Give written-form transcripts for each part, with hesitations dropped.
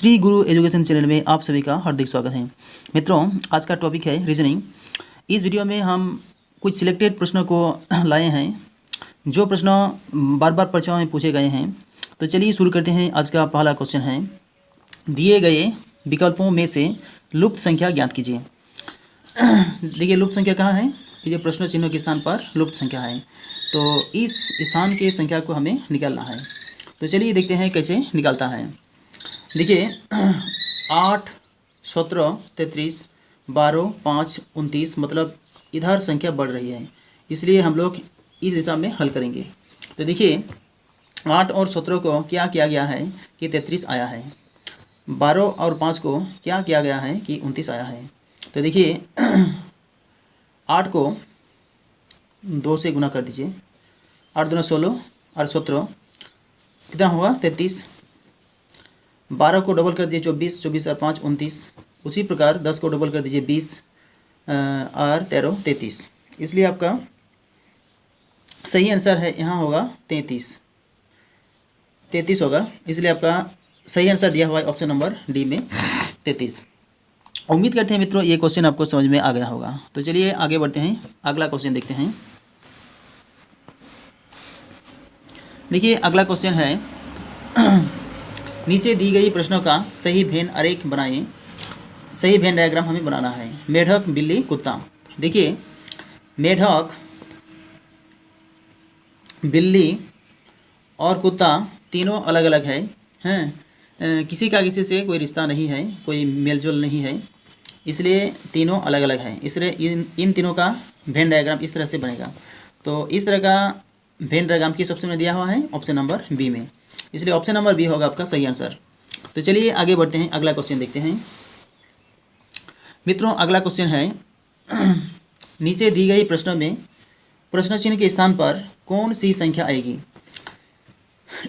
श्री गुरु education channel में आप सभी का हार्दिक स्वागत है। मित्रों, आज का टॉपिक है रीजनिंग। इस वीडियो में हम कुछ सिलेक्टेड प्रश्नों को लाए हैं जो प्रश्न बार बार परीक्षाओं में पूछे गए हैं। तो चलिए शुरू करते हैं। आज का पहला क्वेश्चन है, दिए गए विकल्पों में से लुप्त संख्या ज्ञात कीजिए। देखिए, लुप्त संख्या कहाँ है? ये प्रश्न चिन्हों के स्थान पर लुप्त संख्या है, तो इस स्थान के संख्या को हमें निकालना है। तो चलिए देखते हैं कैसे निकालता है। देखिए, 8, 17, 33, 12, 5, 29, मतलब इधर संख्या बढ़ रही है, इसलिए हम लोग इस दिशा में हल करेंगे। तो देखिए, 8 और 17 को क्या किया गया है कि 33 आया है, 12 और 5 को क्या किया गया है कि 29 आया है। तो देखिए, 8 को 2 से गुना कर दीजिए, 8 दूना 16 और 17 कितना होगा 33। 12 को डबल कर दीजिए 24, 24 और 5 29। उसी प्रकार 10 को डबल कर दीजिए 20 और 13 33। इसलिए आपका सही आंसर है यहाँ होगा 33 होगा। इसलिए आपका सही आंसर दिया हुआ है ऑप्शन नंबर डी में 33। उम्मीद करते हैं मित्रों ये क्वेश्चन आपको समझ में आ गया होगा। तो चलिए आगे बढ़ते हैं, अगला क्वेश्चन देखते हैं। देखिए, अगला क्वेश्चन है, नीचे दी गई प्रश्नों का सही भेन आरेख बनाएं। सही भेन डायग्राम हमें बनाना है। मेढक, बिल्ली, कुत्ता। देखिए, मेढक, बिल्ली और कुत्ता तीनों अलग अलग हैं। किसी का किसी से कोई रिश्ता नहीं है, कोई मेलजोल नहीं है, इसलिए तीनों अलग अलग हैं। इसलिए इन तीनों का भेन डायग्राम इस तरह से बनेगा। तो इस तरह का भेन डायग्राम किस ऑप्शन में दिया हुआ है? ऑप्शन नंबर बी में। इसलिए ऑप्शन नंबर बी होगा आपका सही आंसर। तो चलिए आगे बढ़ते हैं, अगला क्वेश्चन देखते हैं। मित्रों, अगला क्वेश्चन है, नीचे दी गई प्रश्नों में प्रश्न चिन्ह के स्थान पर कौन सी संख्या आएगी?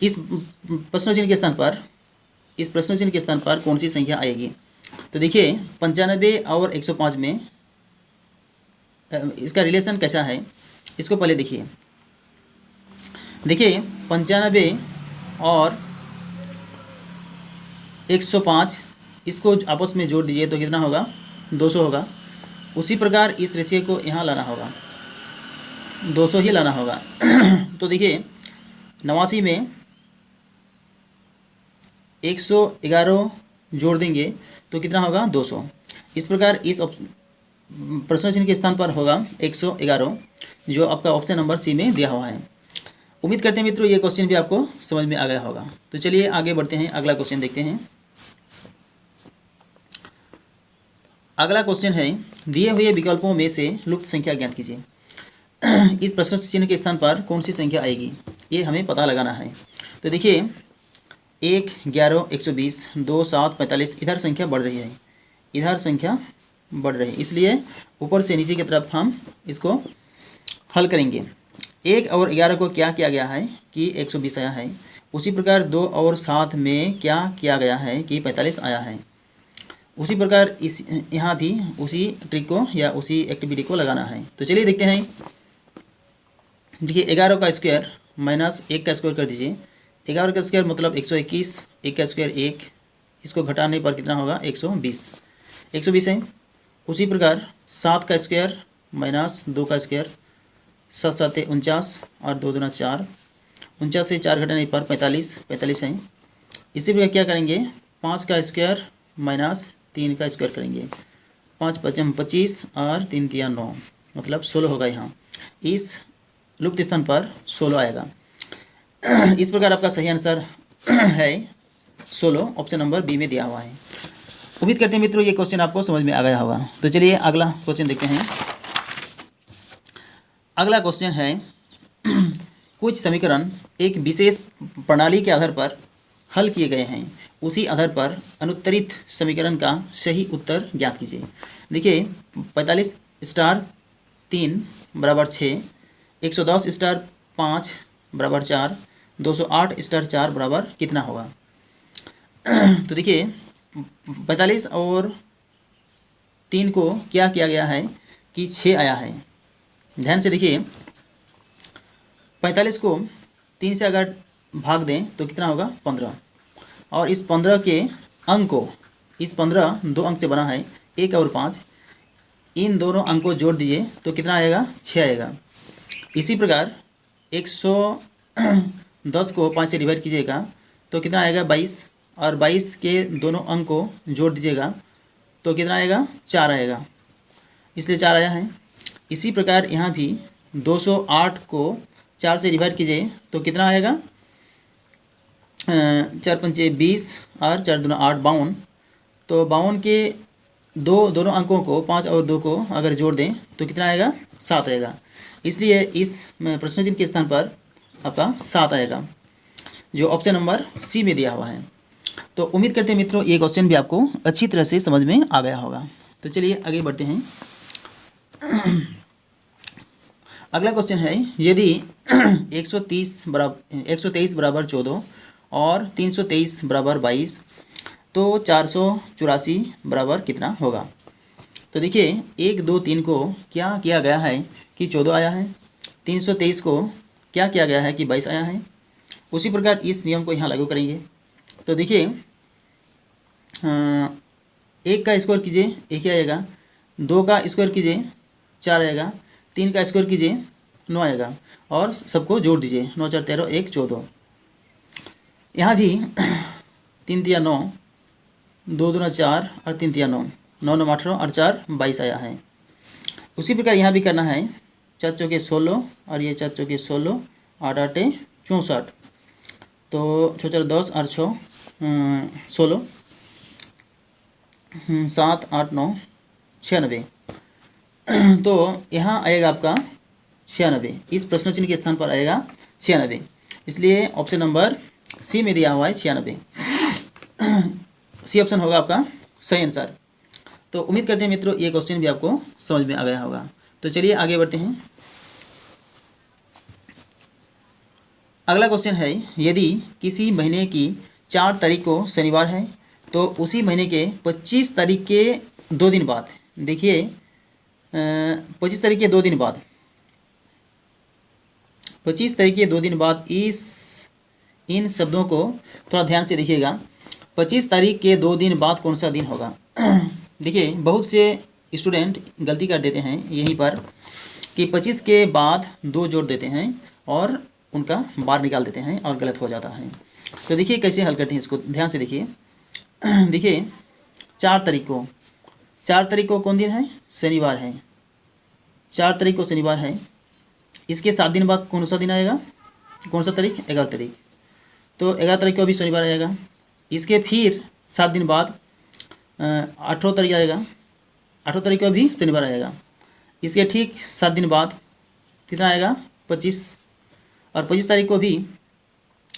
इस प्रश्न चिन्ह के स्थान पर कौन सी संख्या आएगी? तो देखिए, 95 और 105 में इसका रिलेशन कैसा है, इसको पहले देखिए। 95 और 105 इसको आपस में जोड़ दीजिए तो कितना होगा? 200 होगा। उसी प्रकार इस रेशियो को यहाँ लाना होगा, 200 ही लाना होगा। तो देखिए, 89 में 111 जोड़ देंगे तो कितना होगा? 200। इस प्रकार इस प्रश्न चिन्ह के स्थान पर होगा 111, जो आपका ऑप्शन नंबर सी में दिया हुआ है। उम्मीद करते हैं मित्रों ये क्वेश्चन भी आपको समझ में आ गया होगा। तो चलिए आगे बढ़ते हैं, अगला क्वेश्चन देखते हैं। अगला क्वेश्चन है, दिए हुए विकल्पों में से लुप्त संख्या ज्ञात कीजिए। इस प्रश्न चिन्ह के स्थान पर कौन सी संख्या आएगी, ये हमें पता लगाना है। तो देखिए, 1, 11, 120, 2, 7, 45, इधर संख्या बढ़ रही है, इधर संख्या बढ़ रही है, इसलिए ऊपर से नीचे की तरफ हम इसको हल करेंगे। 1 और 11 को क्या किया गया है कि 120 आया है। उसी प्रकार 2 और 7 में क्या किया गया है कि 45 आया है। उसी प्रकार इस यहाँ भी उसी ट्रिक को या उसी एक्टिविटी को लगाना है। तो चलिए देखते हैं। देखिए, 11 का स्क्वायर माइनस 1 का स्क्वायर कर दीजिए। 11 का स्क्वायर मतलब 121, 1 का स्क्वायर 1, इसको घटाने पर कितना होगा? 120 है। उसी प्रकार 7 का स्क्वायर माइनस 2 का स्क्वायर, 7 7 49 और 2 दूना 4, 49 से 4 घटाने पर 45 है। इसी प्रकार क्या करेंगे? 5 का स्क्वायर माइनस 3 का स्क्वायर करेंगे, 5 5 25 और 3 3 9, मतलब 16 होगा। यहाँ इस लुप्त स्थान पर 16 आएगा। इस प्रकार आपका सही आंसर है 16, ऑप्शन नंबर बी में दिया हुआ है। उम्मीद करते हैं मित्रों ये क्वेश्चन आपको समझ में आ गया होगा। तो चलिए अगला क्वेश्चन देखते हैं। अगला क्वेश्चन है, कुछ समीकरण एक विशेष प्रणाली के आधार पर हल किए गए हैं, उसी आधार पर अनुत्तरित समीकरण का सही उत्तर ज्ञात कीजिए। देखिए, 45 स्टार 3 बराबर 6, 110 स्टार 5 बराबर 4, 208 स्टार 4 बराबर कितना होगा? तो देखिए, 45 और 3 को क्या किया गया है कि 6 आया है। ध्यान से देखिए, 45 को 3 से अगर भाग दें तो कितना होगा? 15, और इस 15 के अंक को, इस 15 दो अंक से बना है, 1 और 5, इन दोनों अंक को जोड़ दीजिए तो कितना आएगा, 6 आएगा। इसी प्रकार 110 को 5 से डिवाइड कीजिएगा तो कितना आएगा, 22, और 22 के दोनों अंक को जोड़ दीजिएगा तो कितना आएगा, 4 आएगा, इसलिए 4 आया है। इसी प्रकार यहाँ भी 208 को 4 से डिवाइड कीजिए तो कितना आएगा, 4 पंचे 20 और 4 दूना 8, 52। तो 52 के दोनों अंकों को, 5 और 2 को अगर जोड़ दें तो कितना आएगा, 7 आएगा। इसलिए इस प्रश्न चिन्ह के स्थान पर आपका 7 आएगा, जो ऑप्शन नंबर सी में दिया हुआ है। तो उम्मीद करते हैं मित्रों ये क्वेश्चन भी आपको अच्छी तरह से समझ में आ गया होगा। तो चलिए आगे बढ़ते हैं। अगला क्वेश्चन है, यदि 123 बराबर 14 और 323 बराबर 22 तो 484 बराबर कितना होगा। तो देखिए 1, 2, 3 को क्या किया गया है कि 14 आया है, 323 को क्या किया गया है कि 22 आया है। उसी प्रकार इस नियम को यहाँ लागू करेंगे। तो देखिए 1 का स्क्वायर कीजिए 1 ही आएगा, 2 का स्क्वायर कीजिए 4 आएगा, 3 का स्क्वायर कीजिए 9 आएगा, और सबको जोड़ दीजिए, 9 4 13 1 14। यहाँ भी 3 तिया 9, 2 दूना 4 और 3 तिया 9, 9 9 18 और 4 22 आया है। उसी प्रकार यहाँ भी करना है, 4 चौके 16 और ये 4 चौके 16, 8 8 64, तो 6 4 10 और 6 16, 7 8 9 96। तो यहाँ आएगा आपका 96, इस प्रश्न चिन्ह के स्थान पर आएगा 96, इसलिए ऑप्शन नंबर सी में दिया हुआ है 96। सी ऑप्शन होगा आपका सही आंसर। तो उम्मीद करते हैं मित्रों ये क्वेश्चन भी आपको समझ में आ गया होगा। तो चलिए आगे बढ़ते हैं। अगला क्वेश्चन है, यदि किसी महीने की 4 तारीख को शनिवार है तो उसी महीने के 25 तारीख के 2 दिन बाद, देखिए 25 तारीख के 2 दिन बाद, 25 तारीख के 2 दिन बाद, इन शब्दों को थोड़ा ध्यान से देखिएगा। 25 तारीख के 2 दिन बाद कौन सा दिन होगा। देखिए बहुत से स्टूडेंट गलती कर देते हैं यहीं पर कि 25 के बाद 2 जोड़ देते हैं और उनका बार निकाल देते हैं और गलत हो जाता है। तो देखिए कैसे हल करते हैं इसको, ध्यान से देखिए। देखिए 4 तारीख को कौन दिन है, शनिवार है। 4 तारीख को शनिवार है, इसके 7 दिन बाद कौन सा दिन आएगा, कौन सा तारीख, 11 तारीख, तो 11 तारीख को भी शनिवार आएगा। इसके फिर 7 दिन बाद 18 तारीख आएगा, 18 तारीख को भी शनिवार आएगा। इसके ठीक 7 दिन बाद कितना आएगा, 25, और 25 तारीख को भी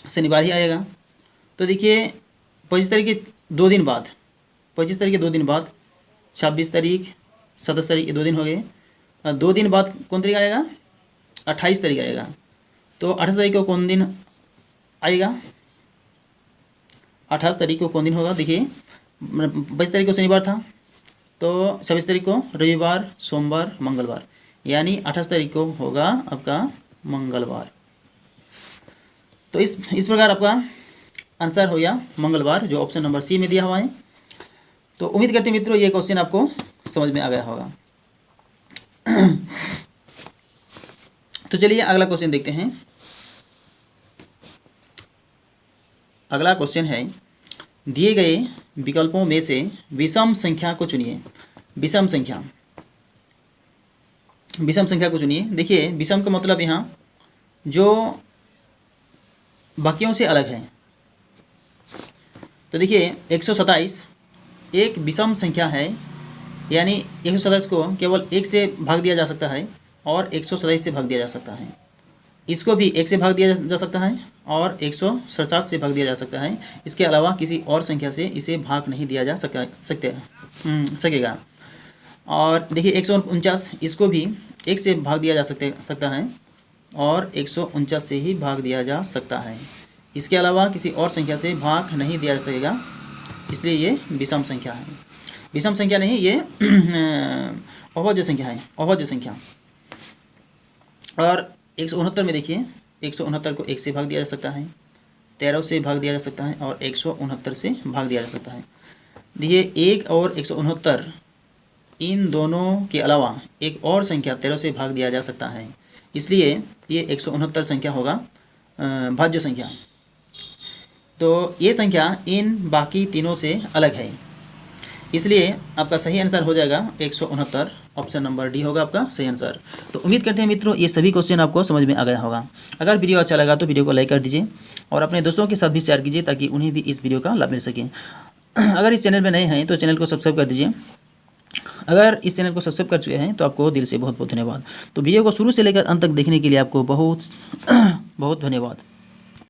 शनिवार ही आएगा। तो देखिए 25 तारीख के 2 दिन बाद, 25 तारीख के 2 दिन बाद 26 तारीख, 27 तारीख, ये 2 दिन हो गए। 2 दिन बाद कौन तारीख आएगा, 28 तारीख आएगा। तो 28 तारीख को कौन दिन आएगा, 28 तारीख को कौन दिन होगा, देखिए 22 तारीख को शनिवार था, तो 26 तारीख को रविवार, सोमवार, मंगलवार, यानी 28 तारीख को होगा आपका मंगलवार। तो इस प्रकार आपका आंसर हो गया मंगलवार, जो ऑप्शन नंबर सी में दिया हुआ है। तो उम्मीद करते हैं मित्रों ये क्वेश्चन आपको समझ में आ गया होगा। तो चलिए अगला क्वेश्चन देखते हैं। अगला क्वेश्चन है, दिए गए विकल्पों में से विषम संख्या को चुनिए। विषम संख्या को चुनिए। देखिए विषम का मतलब यहाँ जो बाकियों से अलग है। तो देखिए 127 एक विषम संख्या है, यानी 127 को केवल 1 से भाग दिया जा सकता है और 127 से भाग दिया जा सकता है। इसको भी 1 से भाग दिया जा सकता है और 167 से भाग दिया जा सकता है। इसके अलावा किसी और संख्या से इसे भाग नहीं दिया जा सकेगा। और देखिए 149 इसको भी 1 से भाग दिया जा सकता है और 149 से ही भाग दिया जा सकता है। इसके अलावा किसी और संख्या से भाग नहीं दिया जा सकेगा, इसलिए ये विषम संख्या है। विषम संख्या नहीं, ये अभाज्य संख्या है, अभाज्य संख्या। और 169 में देखिए 169 को 1 से भाग दिया जा सकता है, 13 से भाग दिया जा सकता है और 169 से भाग दिया जा सकता है। देखिए 1 और 169, इन दोनों के अलावा एक और संख्या 13 से भाग दिया जा सकता है, इसलिए ये 169 संख्या होगा भाज्य संख्या। तो ये संख्या इन बाकी तीनों से अलग है, इसलिए आपका सही आंसर हो जाएगा 169। ऑप्शन नंबर डी होगा आपका सही आंसर। तो उम्मीद करते हैं मित्रों ये सभी क्वेश्चन आपको समझ में आ गया होगा। अगर वीडियो अच्छा लगा तो वीडियो को लाइक कर दीजिए और अपने दोस्तों के साथ भी शेयर कीजिए ताकि उन्हें भी इस वीडियो का लाभ मिल सके। अगर इस चैनल में नए हैं तो चैनल को सब्सक्राइब कर दीजिए। अगर इस चैनल को सब्सक्राइब कर चुके हैं तो आपको दिल से बहुत बहुत धन्यवाद। तो वीडियो को शुरू से लेकर अंत तक देखने के लिए आपको बहुत बहुत धन्यवाद।